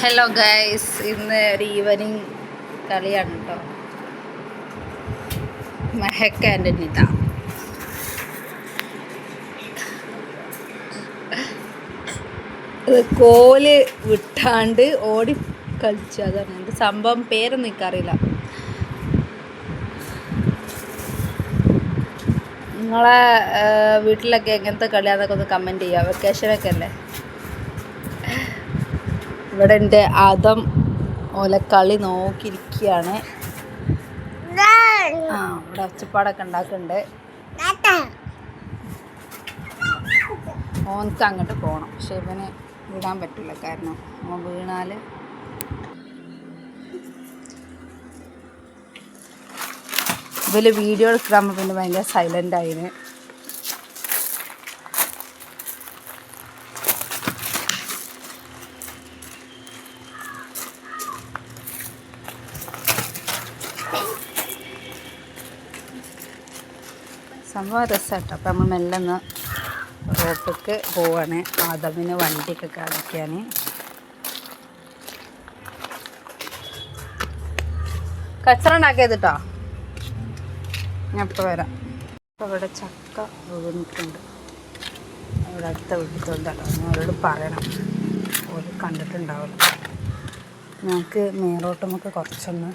Hello guys, ഇന്ന് ഒരു evening കളിയാണ് കേട്ടോ. മെഹക്ക് ആൻഡ് നിത. കോല് വിട്ടാണ്ട് ഓടി കളിച്ചു. അതാണ് എന്ത് സംഭവം, പേരൊന്നും എനിക്കറിയില്ല. നിങ്ങളെ വീട്ടിലൊക്കെ എങ്ങനത്തെ കളിയാന്നൊക്കെ ഒന്ന് കമൻറ്റ് ചെയ്യുക. വെക്കേഷനൊക്കെ അല്ലേ. ഇവിടെ എൻ്റെ ആദം ഓലെ കളി നോക്കിയിരിക്കുകയാണ്. ഇവിടെ ഒച്ചപ്പാടൊക്കെ ഉണ്ടാക്കുന്നുണ്ട്. ഓനക്ക് അങ്ങോട്ട് പോകണം, പക്ഷെ ഇവന് വിടാൻ പറ്റില്ല. കാരണം ഓൻ വീണാൽ ഇവര് വീഡിയോ എടുക്കുമ്പോൾ പിന്നെ ഭയങ്കര സൈലൻ്റ് ആയിന്. സംഭവം രസമായിട്ടോ. അപ്പം നമ്മൾ മെല്ലെ ഒന്ന് റോട്ടിലേക്ക് പോവാണ്. ആദമിന് വണ്ടിയൊക്കെ കാണിക്കാൻ. കച്ചറ ഉണ്ടാക്കിയത് കേട്ടോ. ഞാൻ ഇപ്പോൾ വരാം. അപ്പോൾ ഇവിടെ ചക്ക വീണിട്ടുണ്ട്. ഇവിടെ അടുത്ത വീട്ടിലുണ്ടല്ലോ. ഞാൻ അവരോട് പറയണം, ഓര് കണ്ടിട്ടുണ്ടാവില്ല. ഞങ്ങൾക്ക് മേറോട്ട് നമുക്ക് കുറച്ചൊന്ന്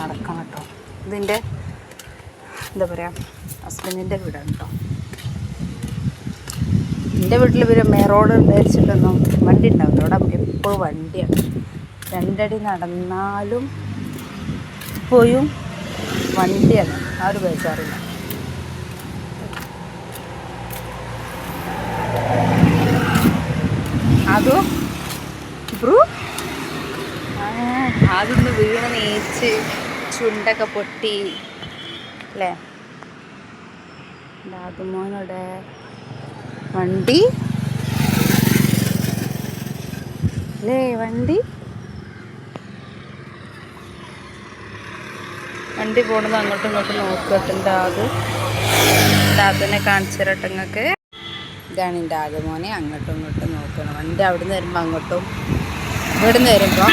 നടക്കണം കേട്ടോ. ഇതിൻ്റെ എന്താ പറയുക, ഹസ്ബൻഡിൻ്റെ വീടാണ് കേട്ടോ. എൻ്റെ വീട്ടിൽ ഇവർ മേറോഡ് ധരിച്ചിട്ടൊന്നും വണ്ടി ഉണ്ടാവില്ല. അവിടെ എപ്പോഴും വണ്ടിയാണ്. 2 അടി നടന്നാലും ഇപ്പോഴും വണ്ടിയാണ്. ആ ഒരു ബേജാറില്ല. അതോ ബ്രൂ അതൊന്ന് വീണ് നീച്ച് ചുണ്ടൊക്കെ പൊട്ടി അല്ലേ. അതുമോനോടെ വണ്ടി അല്ലേ, വണ്ടി പോണത് അങ്ങോട്ടും ഇങ്ങോട്ടും നോക്കട്ടെ. അതിനെ കാണിച്ചു തരട്ടെ നിങ്ങൾക്ക്. ഇതാണ് എൻ്റെ ആദ്യമോനെ അങ്ങോട്ടും ഇങ്ങോട്ടും നോക്കണം. വണ്ടി അവിടെ നിന്ന് വരുമ്പോൾ അങ്ങോട്ടും, ഇവിടെ നിന്ന് വരുമ്പോൾ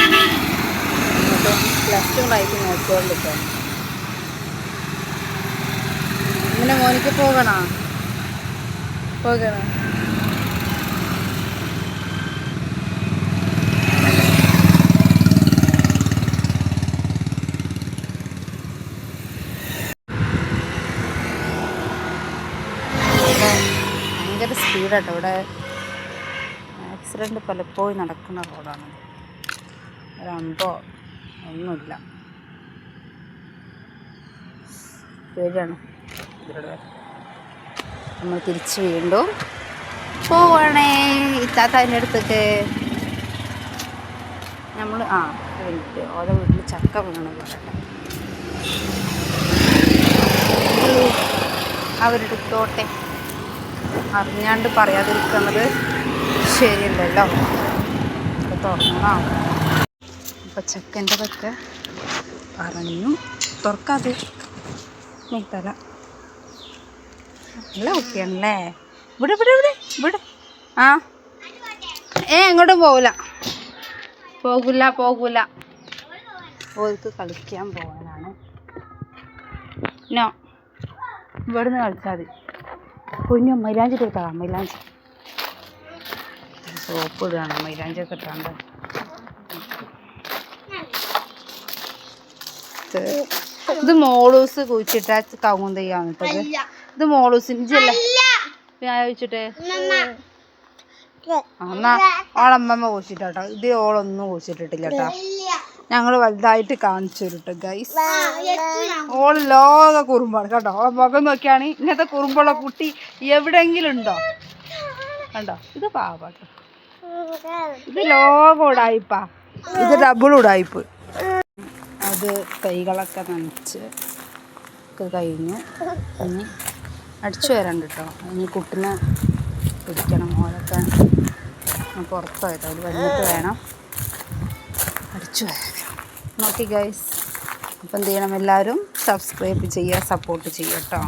അങ്ങോട്ടും ലെഫ്റ്റും റൈറ്റും നോക്കിക്കൊണ്ടിരിക്കണം. ഇങ്ങനെ മോനിക്ക് പോകണോ? ഭയങ്കര സ്പീഡാട്ടോ. ഇവിടെ ആക്സിഡൻറ്റ് പലപ്പോഴും നടക്കുന്ന റോഡാണ്. ഒരമ്പോ ഒന്നുമില്ല. പേടിയാണ്. ഇതിലൂടെ നമ്മൾ തിരിച്ച് വീണ്ടും പോവാണേ ഇത്താത്തതിൻ്റെ അടുത്തേക്ക്. നമ്മൾ വീട്ടിൽ ഓരോ വീട്ടിൽ ചക്ക വീണത് പറയട്ടെ. അവരെടുത്തോട്ടെ. അറിഞ്ഞാണ്ട് പറയാതിരിക്കുന്നത് ശരിയല്ലല്ലോ. അത് തുറന്നോ. അപ്പം ചക്കൻ്റെതൊക്കെ പറഞ്ഞു തുറക്കാതെ നീത്തല. നല്ല കുട്ടിയാണല്ലേ. ഇവിടെ ഇവിടെ ഇവിടെ ഇവിടെ എങ്ങോട്ടും പോകില്ല. ഓർക്ക് കളിക്കാൻ പോകാനാണ്. ഇവിടുന്ന് കളിച്ചാൽ മതി. കുഞ്ഞു മൈലാഞ്ചി കൊടുത്താ. മൈലാഞ്ചി സോപ്പ് ഇടുകയാണ്. മൈലാഞ്ചിയൊക്കെ ഇട്ടാണ്ട് ഇത് മോളൂസ് കുഴിച്ചിട്ടാ കവുങ്ങും തെയ്യാന്ന് കേട്ടത്. ഇത് മോളൂസിൻ്റെ ഞാൻ ചോദിച്ചിട്ടേ എന്നാ ഓളമ്മമ്മ കുഴിച്ചിട്ടാട്ടോ. ഇത് ഓളൊന്നും കുഴിച്ചിട്ടിട്ടില്ല കേട്ടോ. ഞങ്ങൾ വലുതായിട്ട് കാണിച്ചു തരും ഗൈസ്. ഓള് ലോക കുറുമ്പാണ് കേട്ടോ. ഓളെ മുഖം നോക്കിയാണ്. ഇങ്ങനത്തെ കുറുമ്പുള്ള കുട്ടി എവിടെയെങ്കിലും ഉണ്ടോ? കണ്ടോ, ഇത് പാവാട്ടോ. ഇത് ലോക ഉടായിപ്പാ. ഇത് ഡബിൾ ഉടായിപ്പ്. അത് തൈകളൊക്കെ നനച്ച് ഒക്കെ കഴിഞ്ഞു. ഇനി അടിച്ചു വരാണ്ട് കേട്ടോ. ഇനി കുട്ടിനെ പിടിക്കണം. ഓരൊക്കെ പുറത്ത് പോയത് അവർ വന്നിട്ട് വേണം അടിച്ചു വരാൻ. നോക്കി ഗൈസ്. അപ്പം എന്ത് ചെയ്യണം, എല്ലാവരും സബ്സ്ക്രൈബ് ചെയ്യുക, സപ്പോർട്ട് ചെയ്യുക കേട്ടോ.